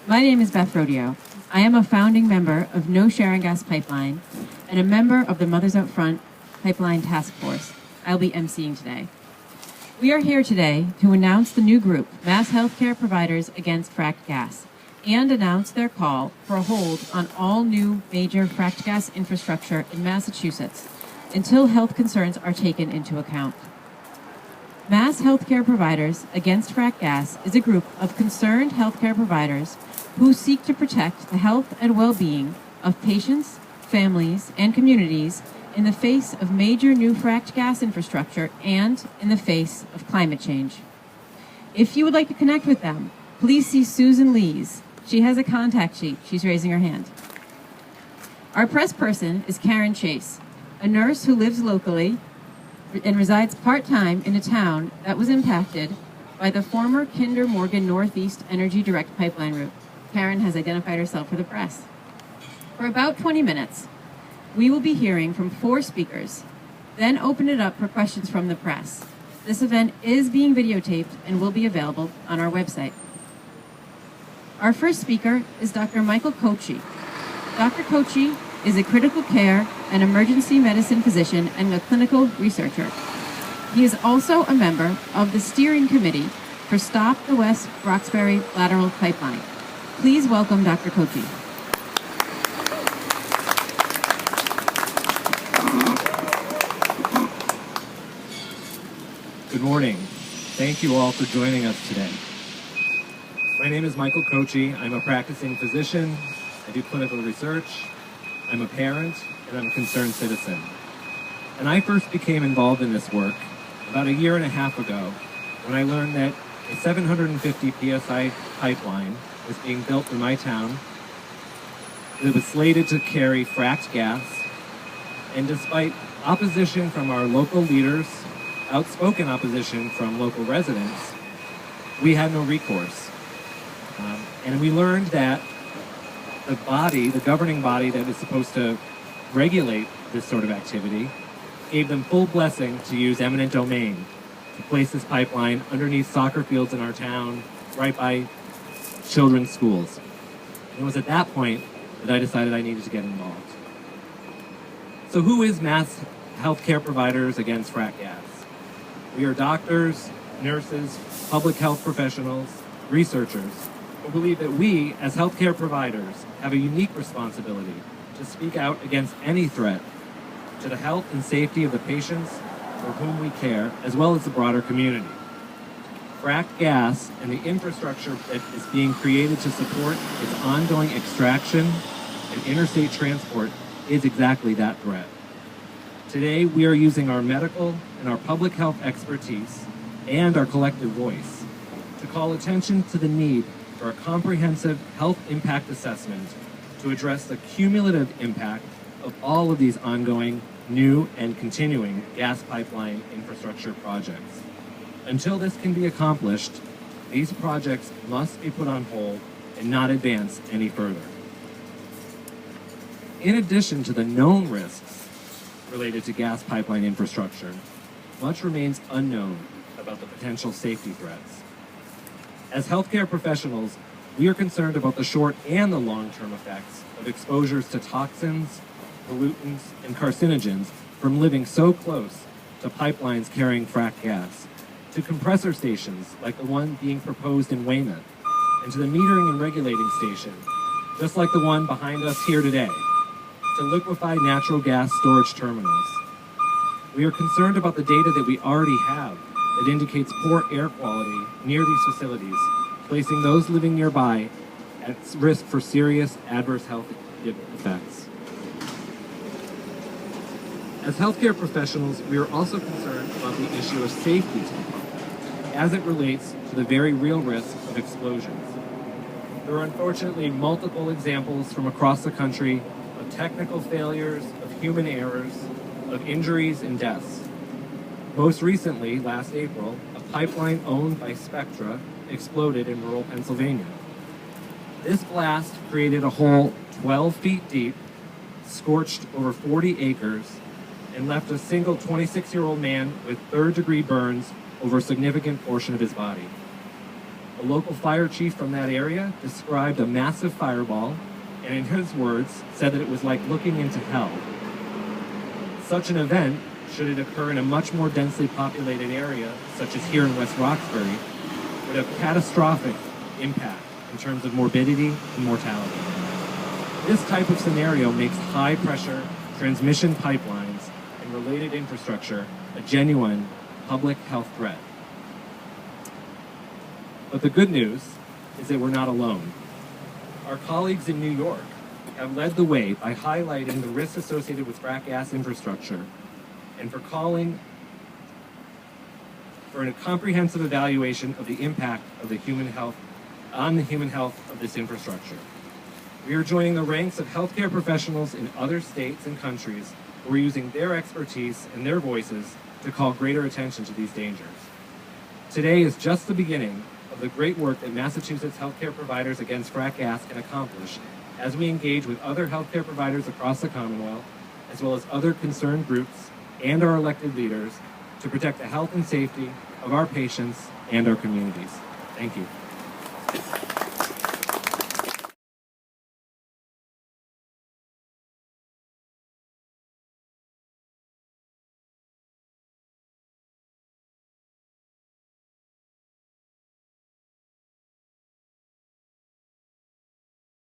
My name is Beth Rodeo. I am a founding member of No Sharing Gas Pipeline and a member of the Mothers Out Front Pipeline Task Force. I'll be emceeing today. We are here today to announce the new group, Mass Healthcare Providers Against Fracked Gas, and announce their call for a hold on all new major fracked gas infrastructure in Massachusetts until health concerns are taken into account. Mass Healthcare Providers Against Fracked Gas is a group of concerned healthcare providers who seek to protect the health and well-being of patients, families, and communities in the face of major new fracked gas infrastructure and in the face of climate change. If you would like to connect with them, please see Susan Lees. She has a contact sheet. She's raising her hand. Our press person is Karen Chase, a nurse who lives locally and resides part-time in a town that was impacted by the former Kinder Morgan Northeast Energy Direct Pipeline route. Karen has identified herself for the press. For about 20 minutes, we will be hearing from 4 speakers, then open it up for questions from the press. This event is being videotaped and will be available on our website. Our first speaker is Dr. Michael Cocchi. Dr. Cocchi is a critical care and emergency medicine physician and a clinical researcher. He is also a member of the steering committee for Stop the West Roxbury Lateral Pipeline. Please welcome Dr. Cocchi. Good morning. Thank you all for joining us today. My name is Michael Cocchi. I'm a practicing physician. I do clinical research. I'm a parent, and I'm a concerned citizen. And I first became involved in this work about 1.5 years ago when I learned that a 750 PSI pipeline was being built in my town. It was slated to carry fracked gas, and despite opposition from our local leaders, outspoken opposition from local residents, we had no recourse. And we learned that the governing body that is supposed to regulate this sort of activity, gave them full blessing to use eminent domain to place this pipeline underneath soccer fields in our town, right by children's schools. And it was at that point that I decided I needed to get involved. So who is Mass Healthcare Providers Against Fracked Gas? We are doctors, nurses, public health professionals, researchers who believe that we, as healthcare providers, have a unique responsibility to speak out against any threat to the health and safety of the patients for whom we care, as well as the broader community. Fracked gas and the infrastructure that is being created to support its ongoing extraction and interstate transport is exactly that threat. Today, we are using our medical and our public health expertise and our collective voice to call attention to the need for a comprehensive health impact assessment to address the cumulative impact of all of these ongoing, new, and continuing gas pipeline infrastructure projects. Until this can be accomplished, these projects must be put on hold and not advance any further. In addition to the known risks related to gas pipeline infrastructure, much remains unknown about the potential safety threats. As healthcare professionals, we are concerned about the short and the long-term effects of exposures to toxins, pollutants, and carcinogens from living so close to pipelines carrying fracked gas, to compressor stations like the one being proposed in Weymouth, and to the metering and regulating station, just like the one behind us here today, to liquefied natural gas storage terminals. We are concerned about the data that we already have that indicates poor air quality near these facilities, placing those living nearby at risk for serious adverse health effects. As healthcare professionals, we are also concerned about the issue of safety to the public, as it relates to the very real risk of explosions. There are unfortunately multiple examples from across the country of technical failures, of human errors, of injuries and deaths. Most recently, last April, a pipeline owned by Spectra exploded in rural Pennsylvania. This blast created a hole 12 feet deep, scorched over 40 acres, and left a single 26-year-old man with third-degree burns over a significant portion of his body. A local fire chief from that area described a massive fireball, and in his words, said that it was like looking into hell. Such an event, should it occur in a much more densely populated area, such as here in West Roxbury, would have catastrophic impact in terms of morbidity and mortality. This type of scenario makes high-pressure transmission pipelines and related infrastructure a genuine public health threat. But the good news is that we're not alone. Our colleagues in New York have led the way by highlighting the risks associated with frack gas infrastructure and for calling for a comprehensive evaluation of the impact of the human health of this infrastructure. We are joining the ranks of healthcare professionals in other states and countries who are using their expertise and their voices to call greater attention to these dangers. Today is just the beginning of the great work that Massachusetts healthcare providers against frack gas can accomplish as we engage with other healthcare providers across the Commonwealth, as well as other concerned groups and our elected leaders to protect the health and safety of our patients and our communities. Thank you.